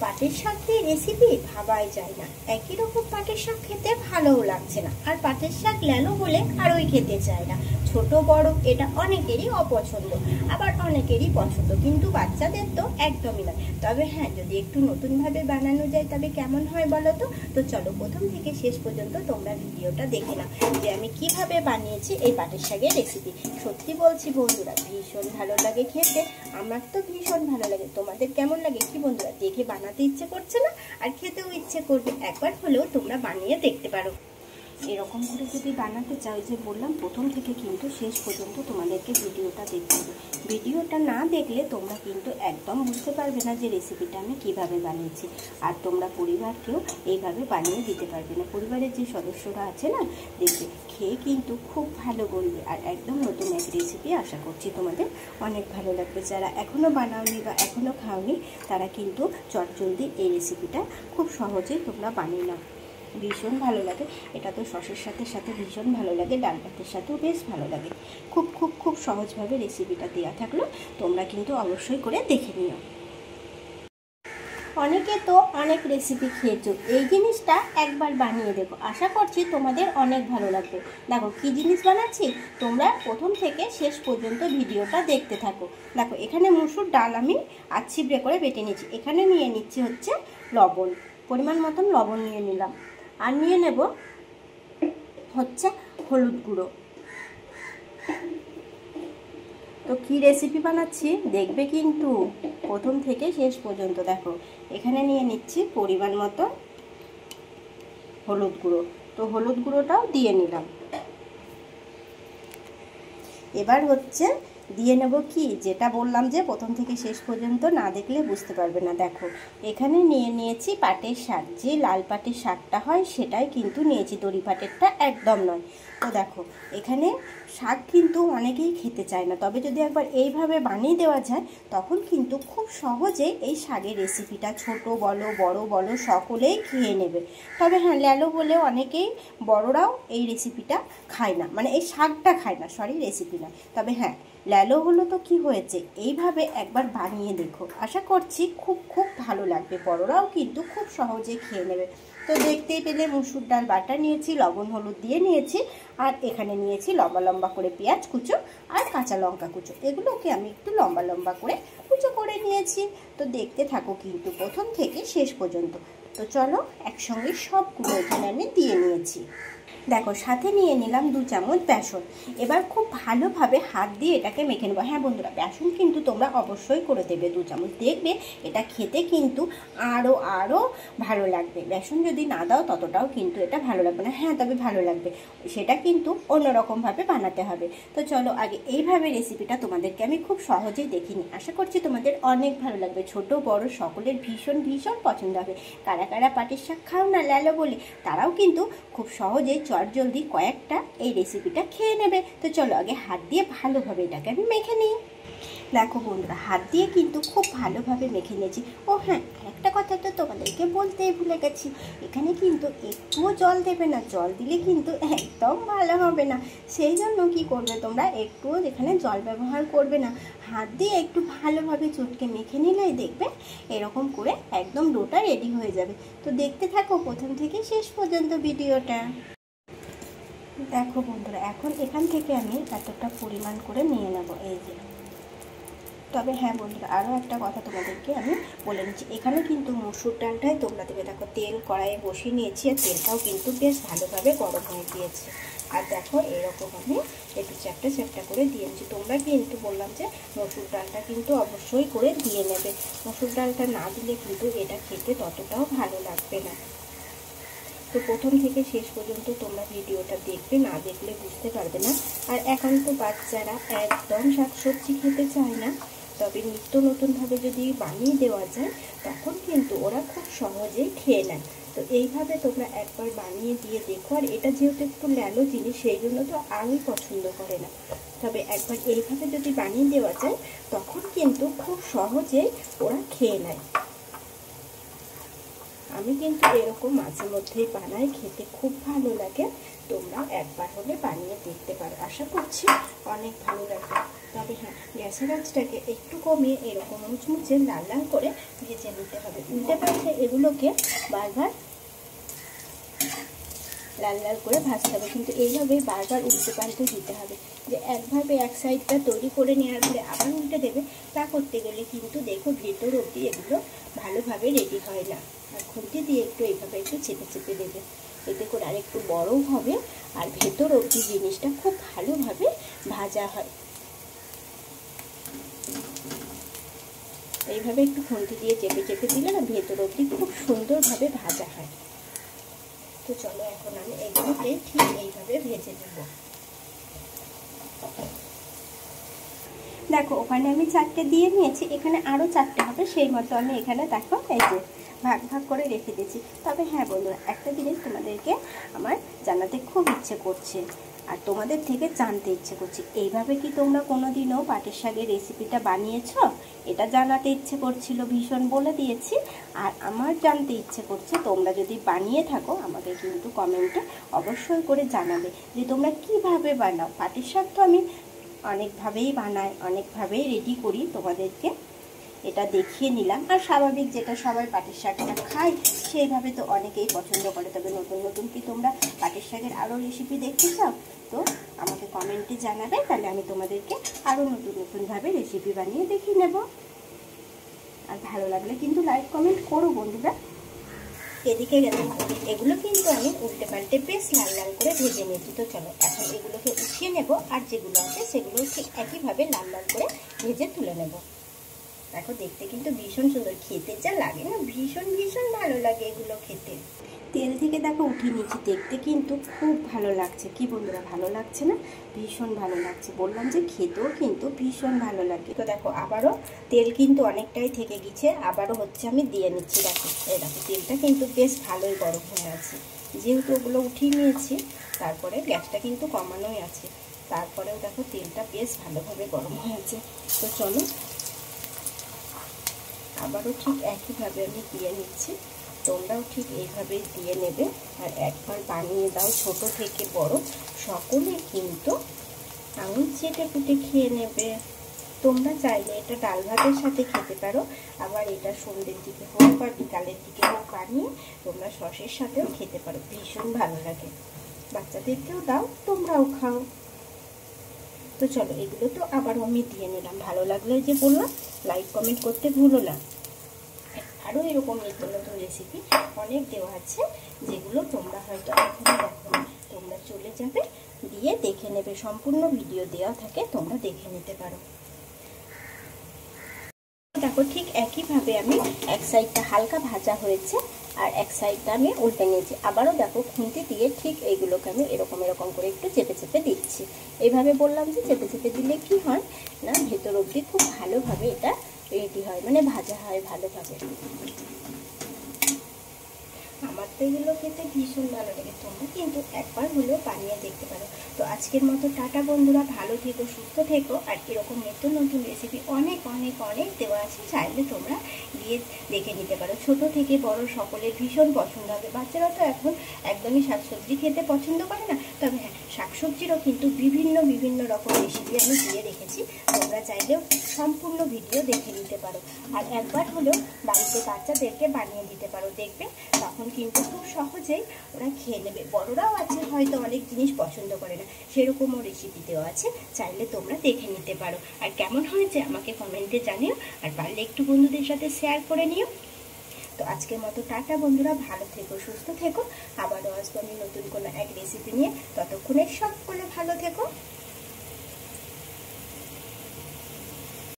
পাটের শাক দিয়ে রেসিপি ভাবাই যায় না। একই রকম পাটের শাক খেতে ভালোও লাগছে না, আর পাটের শাক ল্যালো হলে আরোই খেতে চায় না। ছোট বড় এটা অনেকেরই অপছন্দ, আবার অনেকেরই পছন্দ, কিন্তু বাচ্চাদের তো একদমই নয়। তবে হ্যাঁ, যদি একটু নতুনভাবে বানানো যায় তবে কেমন হয় বলো তো? তো চলো প্রথম থেকে শেষ পর্যন্ত তোমরা ভিডিওটা দেখে নাও যে আমি কিভাবে বানিয়েছি এই পাটের শাকের রেসিপি। সত্যি বলছি বন্ধুরা, ভীষণ ভালো লাগে খেতে। আমার তো ভীষণ ভালো লাগে। তোমাদের কেমন লাগে কি বন্ধুরা? দেখে বানাতে ইচ্ছে করছে না, আর খেতেও ইচ্ছে করবে। একবার হলেও তোমরা বানিয়ে দেখতে পারো। এরকম করে যদি বানাতে চাও, যে বললাম প্রথম থেকে কিন্তু শেষ পর্যন্ত তোমাদেরকে ভিডিওটা দেখতে হবে। ভিডিওটা না দেখলে তোমরা কিন্তু একদম বুঝতে পারবে না যে রেসিপিটা আমি কিভাবে বানিয়েছি। আর তোমরা পরিবারকেও এইভাবে বানিয়ে দিতে পারবে না। পরিবারের যে সদস্যরা আছে না, দেখবে খেয়ে কিন্তু খুব ভালো বলবে। আর একদম নতুন এক রেসিপি, আশা করছি তোমাদের অনেক ভালো লাগবে। যারা এখনও বানাওনি বা এখনও খাওনি, তারা কিন্তু চটজলদি এই রেসিপিটা খুব সহজেই তোমরা বানিয়ে নাও। ভীষণ ভালো লাগে। এটা তো সসের সাথে সাথে ভীষণ ভালো লাগে, ডাল ভাতের সাথেও বেশ ভালো লাগে। খুব খুব খুব সহজভাবে রেসিপিটা দেওয়া থাকলো, তোমরা কিন্তু অবশ্যই করে দেখে নিও। অনেকে তো অনেক রেসিপি খেয়েছো, এই জিনিসটা একবার বানিয়ে দেখো, আশা করছি তোমাদের অনেক ভালো লাগবে। দেখো কি জিনিস বানাচ্ছি, তোমরা প্রথম থেকে শেষ পর্যন্ত ভিডিওটা দেখতে থাকো। দেখো এখানে মসুর ডাল আমি ছিবড়ে করে বেটে নিচ্ছি। এখানে নিয়ে নিচ্ছি হচ্ছে লবণ, পরিমাণ মতন লবণ নিয়ে নিলাম। আর নিয়ে নেব হচ্ছে হলুদ গুঁড়ো। তো কি রেসিপি বানাচ্ছি দেখবে কিন্তু প্রথম থেকে শেষ পর্যন্ত। দেখো এখানে নিয়ে নিচ্ছি পরিমাণ মতো হলুদ গুঁড়ো। তো হলুদ গুঁড়োটাও দিয়ে নিলাম। এবার হচ্ছে দিয়ে নেব কি, যেটা বললাম যে প্রথম থেকে শেষ পর্যন্ত না দেখলে বুঝতে পারবে না। দেখো এখানে নিয়ে নিয়েছি পাটের শাক, যে লাল পাটের শাকটা হয় সেটাই কিন্তু নিয়েছি, দড়ি পাটেরটা একদম নয়। তো দেখো এখানে শাক কিন্তু অনেকেই খেতে চায় না, তবে যদি একবার এইভাবে বানিয়ে দেওয়া যায় তখন কিন্তু খুব সহজেই এই শাকের রেসিপিটা ছোট বলো বড় বলো সকলেই খেয়ে নেবে। তবে হ্যাঁ, ল্যালো বলে অনেকেই বড়রাও এই রেসিপিটা খায় না, মানে এই শাকটা খায় না, সরি রেসিপি না। তবে হ্যাঁ, ল্যালো হলো তো কি হয়েছে, এইভাবে একবার বানিয়ে দেখো, আশা করছি খুব খুব ভালো লাগবে। বড়রাও কিন্তু খুব সহজে খেয়ে নেবে। তো দেখতেই পেলে মসুর ডাল বাটা নিয়েছি, লবণ হলুদ দিয়ে নিয়েছি, আর এখানে নিয়েছি লম্বা লম্বা করে পেঁয়াজ কুচো আর কাঁচা লঙ্কা কুচো। এগুলোকে আমি একটু লম্বা লম্বা করে কুচো করে নিয়েছি। তো দেখতে থাকো কিন্তু প্রথম থেকে শেষ পর্যন্ত। তো চলো একসঙ্গে সবগুলো এখানে আমি দিয়ে নিয়েছি। দেখো সাথে নিয়ে নিলাম 2 চামচ বেসন। এবার খুব ভালোভাবে হাত দিয়ে এটাকে মেখে নেবো। হ্যাঁ বন্ধুরা, বেসন কিন্তু তোমরা অবশ্যই করে দেবে 2 চামচ, দেখবে এটা খেতে কিন্তু আরও ভালো লাগবে। বেসন যদি না দাও ততটাও কিন্তু এটা ভালো লাগবে না। হ্যাঁ, তবে ভালো লাগবে, সেটা কিন্তু অন্যরকমভাবে বানাতে হবে। তো চলো আগে এইভাবে রেসিপিটা তোমাদেরকে আমি খুব সহজেই দেখিনি, আশা করছি তোমাদের অনেক ভালো লাগবে। ছোট বড় সকলের ভীষণ ভীষণ পছন্দ হবে। কারা কারা পাটের শাক খাও না ল্যালো বলে, তারাও কিন্তু খুব সহজেই চটজলদি কয়েকটা এই রেসিপিটা খেয়ে নেবে। তো চলো আগে হাত দিয়ে ভালোভাবে এটাকে আমি মেখে নিই। দেখো বন্ধুরা, হাত দিয়ে কিন্তু খুব ভালোভাবে মেখে নিয়েছি। ও হ্যাঁ, আরেকটা কথা তো তোমাদেরকে বলতেই ভুলে গেছি, এখানে কিন্তু একটুও জল দেবে না, জল দিলে কিন্তু একদম ভালো হবে না। সেই জন্য কি করবে তোমরা, একটুও এখানে জল ব্যবহার করবে না। হাত দিয়ে একটু ভালোভাবে চটকে মেখে নিলেই দেখবে এরকম করে একদম ডোটা রেডি হয়ে যাবে। তো দেখতে থাকো প্রথম থেকে শেষ পর্যন্ত ভিডিওটা। দেখো বন্ধুরা, এখন এখান থেকে আমি এতটা পরিমাণ করে নিয়ে নেব, এই যে। তবে হ্যাঁ বন্ধুরা, আরও একটা কথা তোমাদেরকে আমি বলে নিচ্ছি, এখানে কিন্তু মসুর ডালটাই তোমরা দেবে। দেখো তেল কড়াইয়ে বসিয়ে নিয়েছি, আর তেলটাও কিন্তু বেশ ভালোভাবে গরম হয়ে গিয়েছে। আর দেখো এরকম আমি একটু চ্যাপটা চ্যাপটা করে দিয়ে নিচ্ছি। তোমরা কিন্তু বললাম যে মসুর ডালটা কিন্তু অবশ্যই করে দিয়ে নেবে। মসুর ডালটা না দিলে কিন্তু এটা খেতে ততটাও ভালো লাগবে না। তো প্রথম থেকে শেষ পর্যন্ত তোমরা ভিডিওটা দেখবে, না দেখলে বুঝতে পারবে না। আর এখন তো বাচ্চারা একদম শাকসবজি খেতে চায় না, তবে নিত্য নতুনভাবে যদি বানিয়ে দেওয়া যায় তখন কিন্তু ওরা খুব সহজেই খেয়ে নেয়। তো এইভাবে তোমরা একবার বানিয়ে দিয়ে দেখো। আর এটা যেহেতু একটু ল্যালো জিনিস, সেই জন্য তো আরোই পছন্দ করে না। তবে একবার এইভাবে যদি বানিয়ে দেওয়া যায় তখন কিন্তু খুব সহজেই ওরা খেয়ে নেয়। আমি কিন্তু এরকম মাঝে মধ্যেই বানাই, খেতে খুব ভালো লাগে। তোমরা একবার হলে বানিয়ে দেখতে পারো, আশা করছি অনেক ভালো লাগবে। তবে হ্যাঁ, গ্যাসের আঁচটাকে একটু কমিয়ে এরকম মুচমুচে লাল লাল করে ভেজে নিতে হবে। উল্টে পাল্টে এগুলোকে বারবার লাল লাল করে ভাজতে হবে, কিন্তু এইভাবে বারবার উল্টে পাল্টে দিতে হবে। যে একভাবে এক সাইডটা তৈরি করে নেওয়ার পরে আবার উল্টে দেবে, তা করতে গেলে কিন্তু দেখো ভেতর অবধি এগুলো ভালোভাবে রেডি হয় না। আর খুন্তি দিয়ে একটু এইভাবে একটু চেপে চেপে দেবে, এতে করে আর একটু বড়ও হবে আর ভেতর অবধি জিনিসটা খুব ভালোভাবে ভাজা হয়। এইভাবে একটু খুন্তি দিয়ে চেপে চেপে দিলে না ভেতর অবধি খুব সুন্দরভাবে ভাজা হয়। তো চলো এখন আমি এগুলোকে ঠিক এইভাবে ভেজে নেব। দেখো ওখানে আমি 4টে দিয়ে নিয়েছি, এখানে আরও 4টে হবে, সেই মতো আমি এখানে দেখো এই যে ভাগ ভাগ করে রেখে দিয়েছি। তবে হ্যাঁ বন্ধুরা, একটা জিনিস তোমাদেরকে আমার জানাতে খুব ইচ্ছে করছে আর তোমাদের থেকে জানতে ইচ্ছে করছে, এইভাবে কি তোমরা কোনোদিনও পাটের শাকের রেসিপিটা বানিয়েছো? এটা জানাতে ইচ্ছে করছিল ভীষণ, বলে দিয়েছি। আর আমার জানতে ইচ্ছে করছে, তোমরা যদি বানিয়ে থাকো আমাকে কিন্তু কমেন্টে অবশ্যই করে জানাবে যে তোমরা কিভাবে বানাও। পাটের শাক তো আমি অনেকভাবেই বানাই, অনেকভাবেই রেডি করি, তোমাদেরকে এটা দেখিয়ে নিলাম। আর স্বাভাবিক যেটা সবাই পাটের শাকটা খায় সেইভাবে তো অনেকেই পছন্দ করে। তবে নতুন নতুন কি তোমরা পাটের শাকের আরও রেসিপি দেখতে চাও? তো আমাকে কমেন্টে জানাবে, তাহলে আমি তোমাদেরকে আরও নতুন নতুনভাবে রেসিপি বানিয়ে দেখিয়ে নেব। আর ভালো লাগলে কিন্তু লাইক কমেন্ট করো বন্ধুরা। এদিকে এগুলো কিন্তু আমি উল্টে পাল্টে বেশ লাল লাল করে ভেজে নিয়েছি। তো চলো এখন এগুলোকে উঠিয়ে নেব, আর যেগুলো আছে সেগুলো ঠিক একইভাবে লাল লাল করে ভেজে তুলে নেব। দেখো দেখতে কিন্তু ভীষণ সুন্দর, খেতে যা লাগে না ভীষণ ভীষণ ভালো লাগে এগুলো খেতে। তেল থেকে দেখো উঠিয়ে নিচ্ছি, দেখতে কিন্তু খুব ভালো লাগছে। কি বন্ধুরা, ভালো লাগছে না? ভীষণ ভালো লাগছে, বললাম যে খেতেও কিন্তু ভীষণ ভালো লাগে। তো দেখো আবারও তেল কিন্তু অনেকটাই থেকে গেছে, আবারও হচ্ছে আমি দিয়ে নিচ্ছি। দেখো এই দেখো তেলটা কিন্তু বেশ ভালোই গরম হয়ে আছে। যেহেতু ওগুলো উঠিয়ে নিয়েছি, তারপরে গ্যাসটা কিন্তু কমানোই আছে, তারপরেও দেখো তেলটা বেশ ভালোভাবে গরম হয়েছে। তো চলো আবারও ঠিক একইভাবে আমি দিয়ে নিচ্ছি, তোমরাও ঠিক এইভাবেই দিয়ে নেবে। আর একবার বানিয়ে দাও, ছোট থেকে বড় সকলে কিন্তু আঙুল চেটে পুটে খেয়ে নেবে। তোমরা চাইলে এটা ডাল ভাতের সাথে খেতে পারো, আবার এটা সন্ধ্যের দিকে হোক বা বিকালের দিকে হোক বানিয়ে তোমরা সসের সাথেও খেতে পারো, ভীষণ ভালো লাগে। বাচ্চাদেরকেও দাও, তোমরাও খাও। তো চলো এগুলো তো আবার আমি দিয়ে নিলাম। ভালো লাগলে যে বললাম লাইক কমেন্ট করতে ভুলো না। আরও এরকম নতুন নতুন রেসিপি অনেক দেওয়া আছে, যেগুলো তোমরা হয়তো এখনো দেখো না। তোমরা চলে যাবে, দিয়ে দেখে নেবে, সম্পূর্ণ ভিডিও দেওয়া থাকে, তোমরা দেখে নিতে পারো। দেখো ঠিক একইভাবে আমি এক সাইডটা হালকা ভাজা হয়েছে আর এক সাইডটা আমি উল্টে নিয়েছি। আবারও দেখো খুন্তি দিয়ে ঠিক এইগুলোকে আমি এরকম এরকম করে একটু চেপে চেপে দিচ্ছি। এইভাবে বললাম যে চেপে চেপে দিলে কি হয় না, ভেতর অবধি খুব ভালোভাবে এটা রেডি হয়, মানে ভাজা হয় ভালোভাবে। আমার তো এগুলো খেতে ভীষণ ভালো লাগে, তোমরা কিন্তু একবার হলেও বানিয়ে দেখতে পারো। তো আজকের মতো টাটা বন্ধুরা, ভালো থেকো, সুস্থ থেকো। আর এরকম নতুন নতুন রেসিপি অনেক অনেক অনেক দেওয়া আছে, চাইলে তোমরা গিয়ে দেখে নিতে পারো। ছোট থেকে বড় সকলের ভীষণ পছন্দ হবে। বাচ্চারা তো এখন একদমই শাকসবজি খেতে পছন্দ করে না, তবে হ্যাঁ শাকসবজিরও কিন্তু বিভিন্ন বিভিন্ন রকম রেসিপি আমি দিয়ে রেখেছি, তোমরা চাইলেও সম্পূর্ণ ভিডিও দেখে নিতে পারো। আর একবার হলেও বাড়িতে বাচ্চাদেরকে বানিয়ে দিতে পারো, দেখবে তখন কিন্তু খুব সহজেই ওরা খেয়ে নেবে। বড়রাও আছে হয়তো অনেক জিনিস পছন্দ করে না, সেরকমও রেসিপি দেওয়া আছে, চাইলে তোমরা দেখে নিতে পারো। আর কেমন হয়েছে আমাকে কমেন্টে জানিও, আর পারলে একটু বন্ধুদের সাথে শেয়ার করে নিও। তো আজকের মতো টাটা বন্ধুরা, ভালো থেকো, সুস্থ থেকো। আবারও আসবো আমি নতুন কোনো এক রেসিপি নিয়ে, ততক্ষণে সকলে ভালো থেকো।